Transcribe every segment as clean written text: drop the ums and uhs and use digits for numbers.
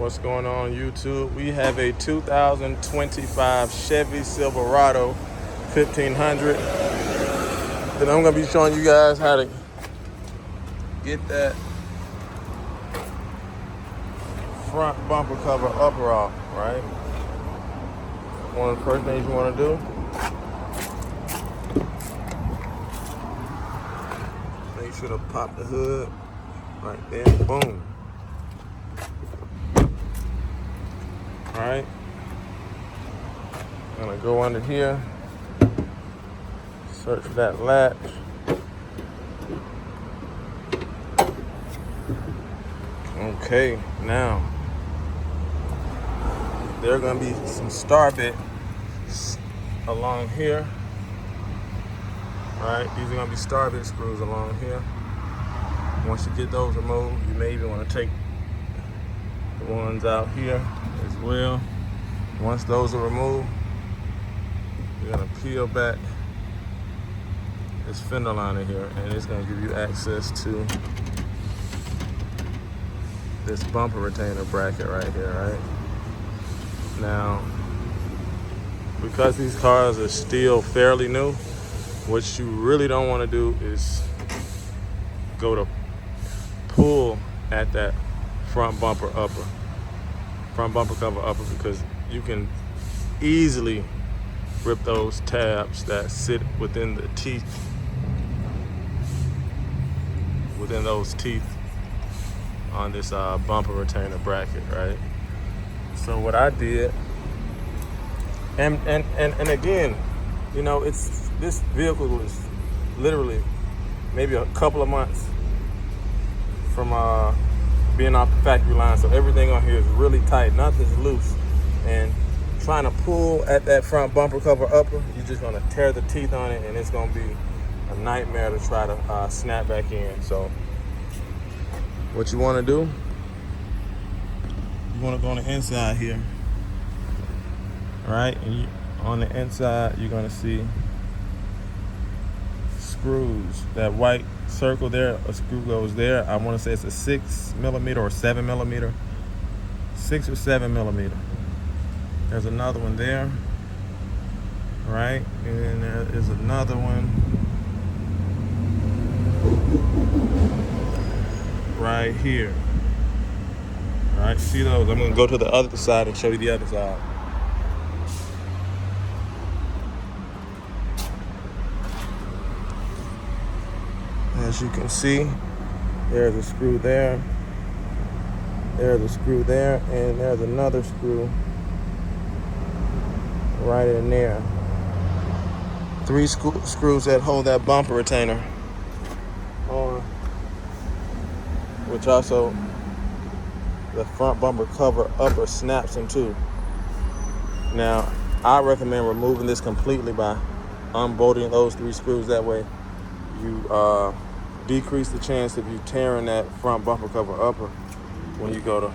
What's going on YouTube? We have a 2025 Chevy Silverado 1500 that I'm going to be showing you guys how to get that front bumper cover upper off, right? One of the first things you want to do, make sure to pop the hood right there, boom. All right, I'm gonna go under here, search for that latch. Okay, now there are gonna be some star bits along here. All right, these are gonna be star bit screws along here. Once you get those removed, you may even want to take the ones out here as well. Once those are removed, you're gonna peel back this fender liner here, and it's gonna give you access to this bumper retainer bracket right here, right? Now, because these cars are still fairly new, what you really don't want to do is go to pull at that front bumper cover upper, because you can easily rip those tabs that sit within the teeth, within those teeth on this bumper retainer bracket, right? So what I did, and again, you know, this vehicle was literally maybe a couple of months from being off the factory line, so everything on here is really tight, nothing's loose. And trying to pull at that front bumper cover upper, you're just gonna tear the teeth on it, and it's gonna be a nightmare to try to snap back in. So what you wanna do, you wanna go on the inside here, all right? And on the inside, you're gonna see screws. That white circle there, a screw goes there. I want to say it's a 6mm or 7mm, 6 or 7mm. There's another one there, right? And then there is another one right here. All right, see those? I'm gonna go to the other side and show you the other side. As you can see, there's a screw there, there's a screw there, and there's another screw right in there. 3 screws that hold that bumper retainer on, which also the front bumper cover upper snaps in two. Now, I recommend removing this completely by unbolting those 3 screws. That way you decrease the chance of you tearing that front bumper cover upper when you go to,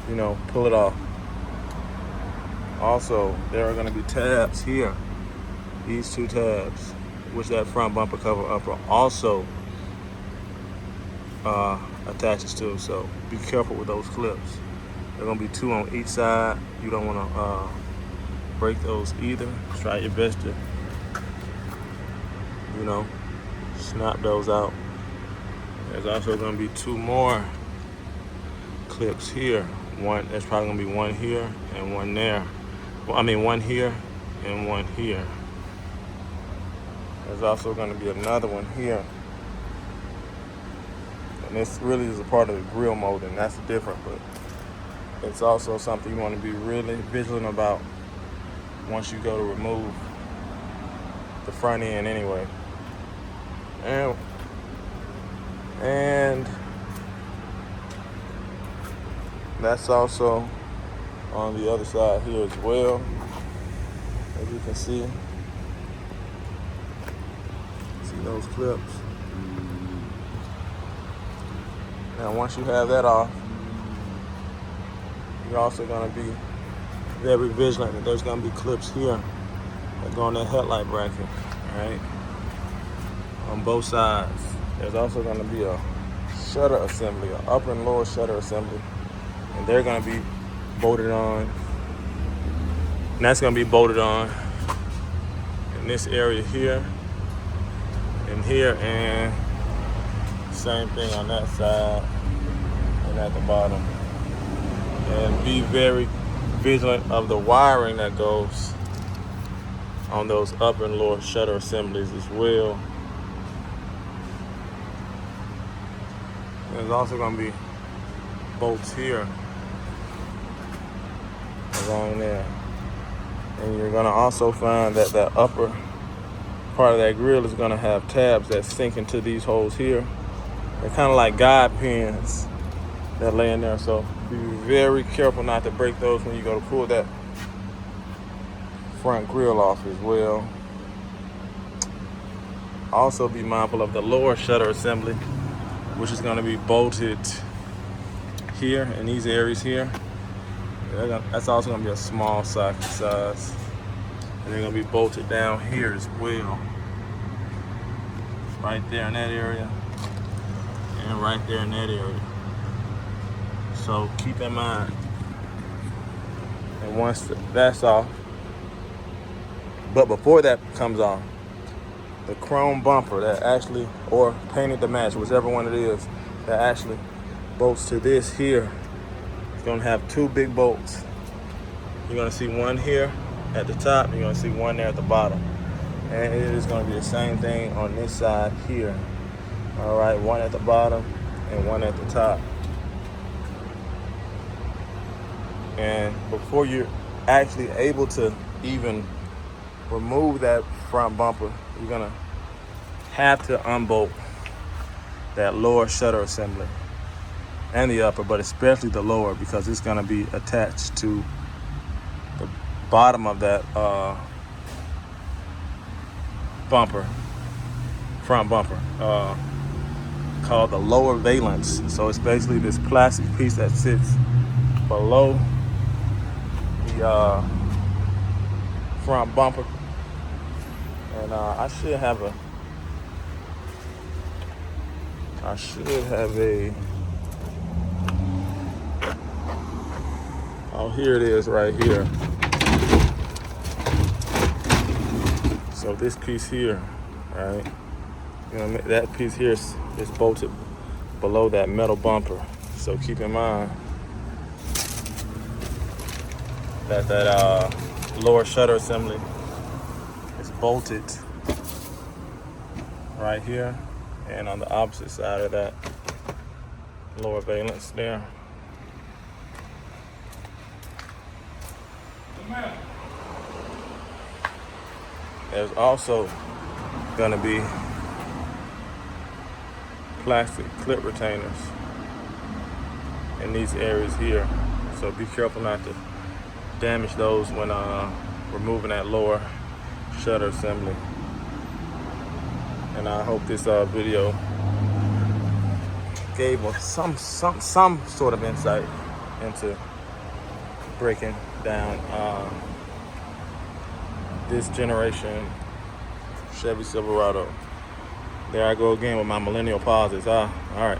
you know, pull it off. Also, there are going to be tabs here, these 2 tabs, which that front bumper cover upper also attaches to. So be careful with those clips. There are going to be 2 on each side. You don't want to break those either. Try your best to, you know, snap those out. There's also going to be 2 more clips here. One, there's probably going to be one here and one there. Well, I mean, one here and one here. There's also going to be another one here. And this really is a part of the grill molding. That's different, but it's also something you want to be really vigilant about once you go to remove the front end anyway. And that's also on the other side here as well. As you can see those clips. Now, once you have that off, you're also going to be very vigilant that there's going to be clips here that go on that headlight bracket, all right? On both sides. There's also going to be a shutter assembly, an upper and lower shutter assembly. And they're gonna be bolted on. And that's gonna be bolted on in this area here, and here, and same thing on that side and at the bottom. And be very vigilant of the wiring that goes on those upper and lower shutter assemblies as well. There's also going to be bolts here along there. And you're going to also find that that upper part of that grill is going to have tabs that sink into these holes here. They're kind of like guide pins that lay in there. So be very careful not to break those when you go to pull that front grill off as well. Also be mindful of the lower shutter assembly, which is going to be bolted here in these areas here. That's also going to be a small socket size. And they're going to be bolted down here as well. Right there in that area. And right there in that area. So keep in mind. And once that's off, but before that comes off, the chrome bumper that actually, or painted to match, whichever one it is, that actually bolts to this here, it's gonna have two big bolts. You're gonna see one here at the top, you're gonna see one there at the bottom. And it is gonna be the same thing on this side here. All right, one at the bottom and one at the top. And before you're actually able to even remove that front bumper, you're gonna have to unbolt that lower shutter assembly and the upper, but especially the lower, because it's gonna be attached to the bottom of that bumper, front bumper, called the lower valence. So it's basically this plastic piece that sits below the front bumper. And I should have a oh, here it is right here. So this piece here, right, you know, that piece here is bolted below that metal bumper. So keep in mind that lower shutter assembly is bolted right here, and on the opposite side of that lower valence there. There's also gonna be plastic clip retainers in these areas here. So be careful not to damage those when removing that lower shutter assembly. And I hope this video gave some sort of insight into breaking down this generation Chevy Silverado. There I go again with my millennial pauses. All right.